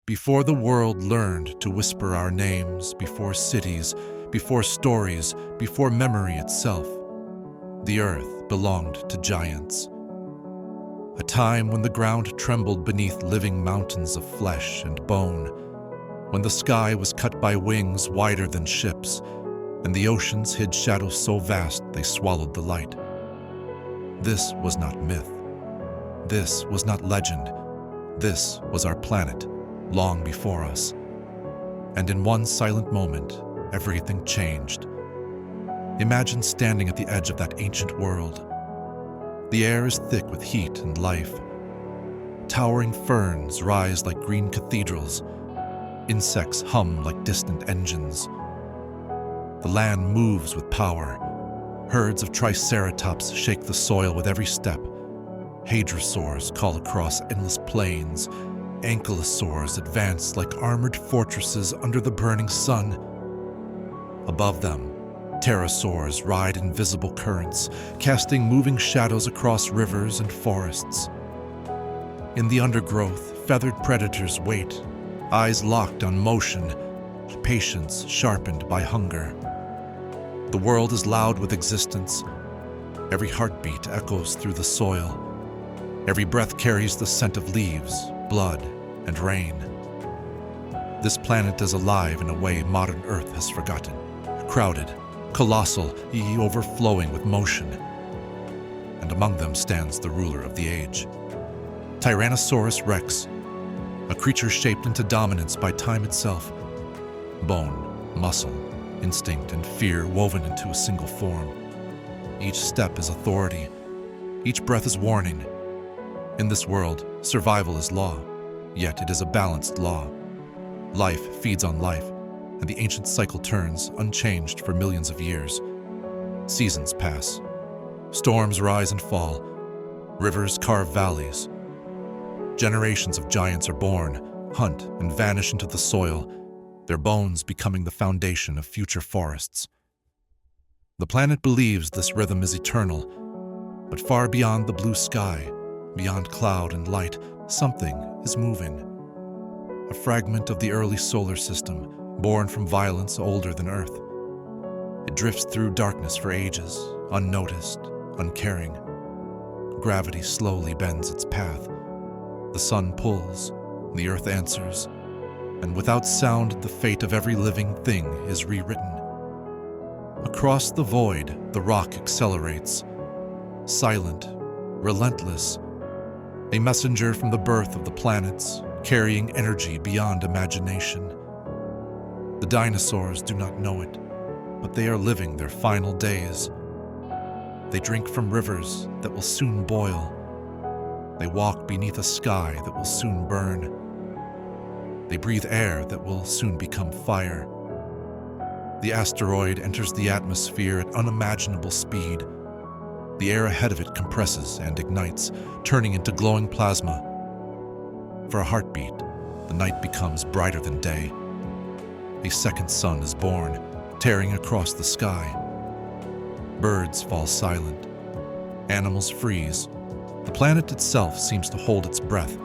Before the world learned to whisper our names, before cities, before stories, before memory itself, the earth belonged to giants. A time when the ground trembled beneath living mountains of flesh and bone, when the sky was cut by wings wider than ships, and the oceans hid shadows so vast they swallowed the light. This was not myth. This was not legend. This was our planet, long before us. And in one silent moment, everything changed. Imagine standing at the edge of that ancient world. The air is thick with heat and life. Towering ferns rise like green cathedrals. Insects hum like distant engines. The land moves with power. Herds of triceratops shake the soil with every step. Hadrosaurs call across endless plains. Ankylosaurs advance like armored fortresses under the burning sun. Above them, pterosaurs ride invisible currents, casting moving shadows across rivers and forests. In the undergrowth, feathered predators wait, eyes locked on motion, patience sharpened by hunger. The world is loud with existence. Every heartbeat echoes through the soil. Every breath carries the scent of leaves, blood, and rain. This planet is alive in a way modern Earth has forgotten. Crowded, colossal, overflowing with motion. And among them stands the ruler of the age. Tyrannosaurus Rex, a creature shaped into dominance by time itself. Bone, muscle, instinct, and fear woven into a single form. Each step is authority. Each breath is warning. In this world, survival is law, yet it is a balanced law. Life feeds on life, and the ancient cycle turns unchanged for millions of years. Seasons pass. Storms rise and fall. Rivers carve valleys. Generations of giants are born, hunt, and vanish into the soil, their bones becoming the foundation of future forests. The planet believes this rhythm is eternal, but far beyond the blue sky, beyond cloud and light, something is moving. A fragment of the early solar system, born from violence older than Earth. It drifts through darkness for ages, unnoticed, uncaring. Gravity slowly bends its path. The sun pulls, the Earth answers, and without sound, the fate of every living thing is rewritten. Across the void, the rock accelerates, silent, relentless, a messenger from the birth of the planets, carrying energy beyond imagination. The dinosaurs do not know it, but they are living their final days. They drink from rivers that will soon boil. They walk beneath a sky that will soon burn. They breathe air that will soon become fire. The asteroid enters the atmosphere at unimaginable speed. The air ahead of it compresses and ignites, turning into glowing plasma. For a heartbeat, the night becomes brighter than day. A second sun is born, tearing across the sky. Birds fall silent. Animals freeze. The planet itself seems to hold its breath.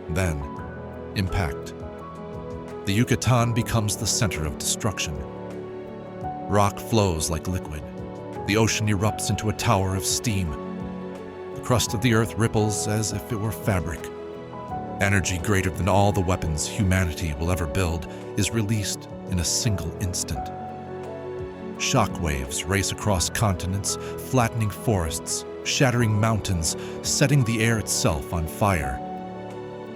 Then, impact. The Yucatan becomes the center of destruction. Rock flows like liquid. The ocean erupts into a tower of steam. The crust of the earth ripples as if it were fabric. Energy greater than all the weapons humanity will ever build is released in a single instant. Shock waves race across continents, flattening forests, shattering mountains, setting the air itself on fire.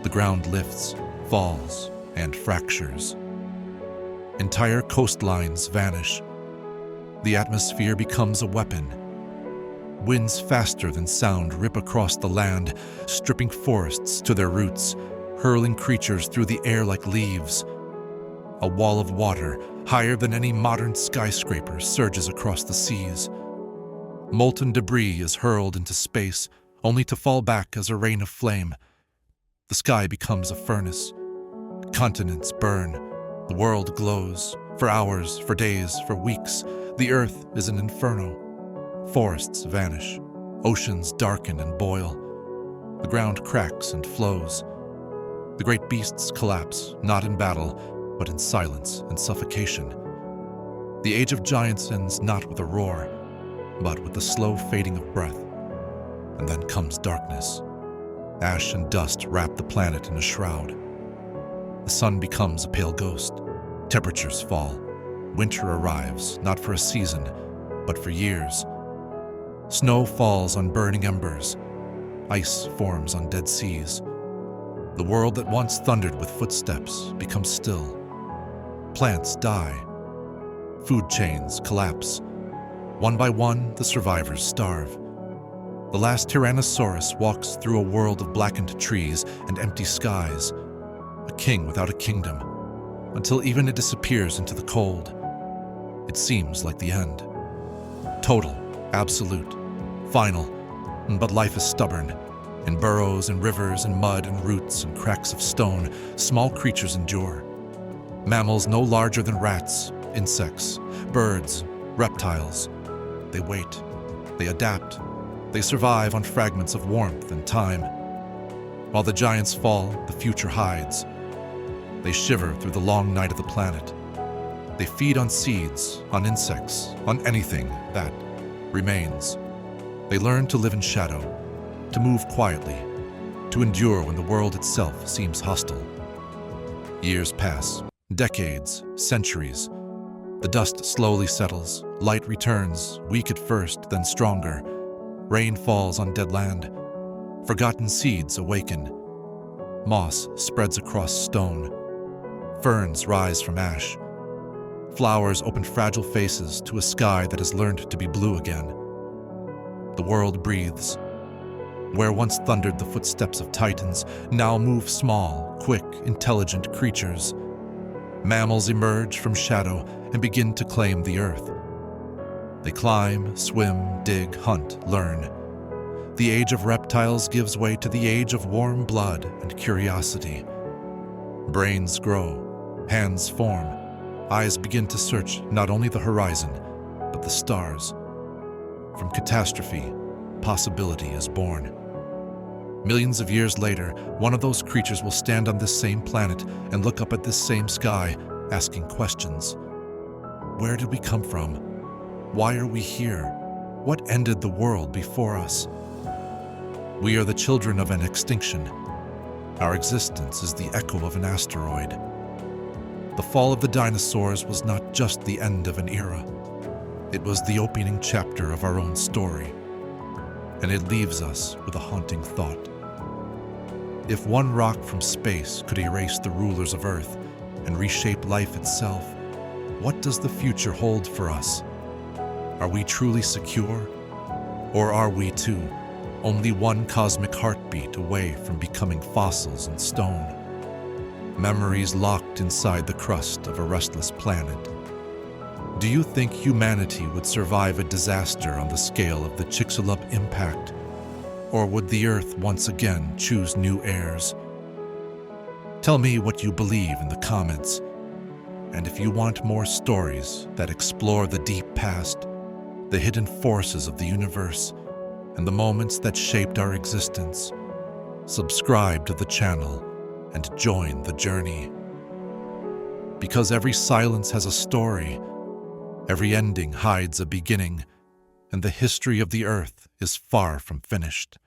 The ground lifts, falls, and fractures. Entire coastlines vanish. The atmosphere becomes a weapon. Winds faster than sound rip across the land, stripping forests to their roots, hurling creatures through the air like leaves. A wall of water, higher than any modern skyscraper, surges across the seas. Molten debris is hurled into space, only to fall back as a rain of flame. The sky becomes a furnace. Continents burn. The world glows. For hours, for days, for weeks, the earth is an inferno. Forests vanish. Oceans darken and boil. The ground cracks and flows. The great beasts collapse, not in battle, but in silence and suffocation. The age of giants ends not with a roar, but with the slow fading of breath. And then comes darkness. Ash and dust wrap the planet in a shroud. The sun becomes a pale ghost. Temperatures fall. Winter arrives, not for a season, but for years. Snow falls on burning embers. Ice forms on dead seas. The world that once thundered with footsteps becomes still. Plants die. Food chains collapse. One by one, the survivors starve. The last Tyrannosaurus walks through a world of blackened trees and empty skies, a king without a kingdom, until even it disappears into the cold. It seems like the end. Total, absolute, final, but life is stubborn. In burrows and rivers and mud and roots and cracks of stone, small creatures endure. Mammals no larger than rats, insects, birds, reptiles. They wait, they adapt, they survive on fragments of warmth and time. While the giants fall, the future hides. They shiver through the long night of the planet. They feed on seeds, on insects, on anything that remains. They learn to live in shadow, to move quietly, to endure when the world itself seems hostile. Years pass, decades, centuries. The dust slowly settles, light returns, weak at first, then stronger. Rain falls on dead land. Forgotten seeds awaken. Moss spreads across stone. Ferns rise from ash. Flowers open fragile faces to a sky that has learned to be blue again. The world breathes. Where once thundered the footsteps of titans, now move small, quick, intelligent creatures. Mammals emerge from shadow and begin to claim the earth. They climb, swim, dig, hunt, learn. The age of reptiles gives way to the age of warm blood and curiosity. Brains grow, hands form, eyes begin to search not only the horizon, but the stars. From catastrophe, possibility is born. Millions of years later, one of those creatures will stand on this same planet and look up at this same sky, asking questions. Where did we come from? Why are we here? What ended the world before us? We are the children of an extinction. Our existence is the echo of an asteroid. The fall of the dinosaurs was not just the end of an era. It was the opening chapter of our own story. And it leaves us with a haunting thought. If one rock from space could erase the rulers of Earth and reshape life itself, what does the future hold for us? Are we truly secure? Or are we, too, only one cosmic heartbeat away from becoming fossils and stone? Memories locked inside the crust of a restless planet. Do you think humanity would survive a disaster on the scale of the Chicxulub impact? Or would the Earth once again choose new heirs? Tell me what you believe in the comments. And if you want more stories that explore the deep past, the hidden forces of the universe, and the moments that shaped our existence, subscribe to the channel and join the journey. Because every silence has a story, every ending hides a beginning, and the history of the Earth is far from finished.